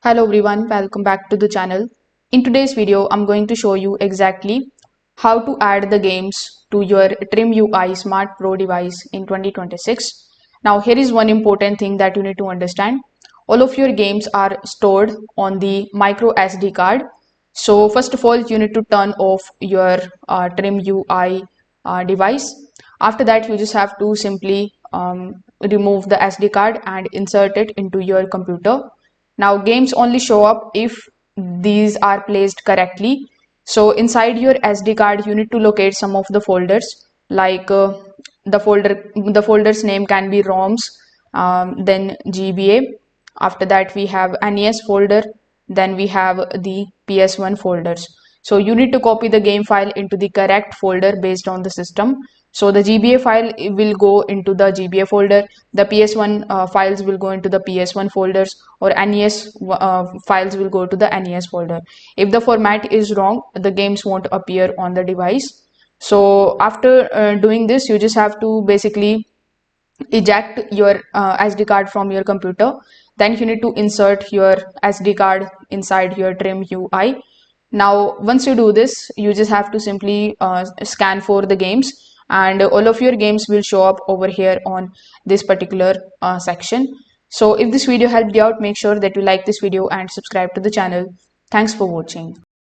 Hello everyone, welcome back to the channel. In today's video, I'm going to show you exactly how to add the games to your TrimUI Smart Pro device in 2026. Now, here is one important thing that you need to understand. All of your games are stored on the micro SD card. So first of all, you need to turn off your TrimUI device. After that, you just have to simply remove the SD card and insert it into your computer. Now games only show up if these are placed correctly. So inside your SD card, you need to locate some of the folders like the folder's name can be ROMs, then GBA. After that, we have NES folder, then we have the PS1 folders. So you need to copy the game file into the correct folder based on the system. So the GBA file will go into the GBA folder, the PS1 files will go into the PS1 folders, or NES files will go to the NES folder. If the format is wrong, the games won't appear on the device. So after doing this, you just have to basically eject your SD card from your computer. Then you need to insert your SD card inside your TrimUI. Now once you do this, you just have to simply scan for the games, and all of your games will show up over here on this particular section. So if this video helped you out, make sure that you like this video and subscribe to the channel. Thanks for watching.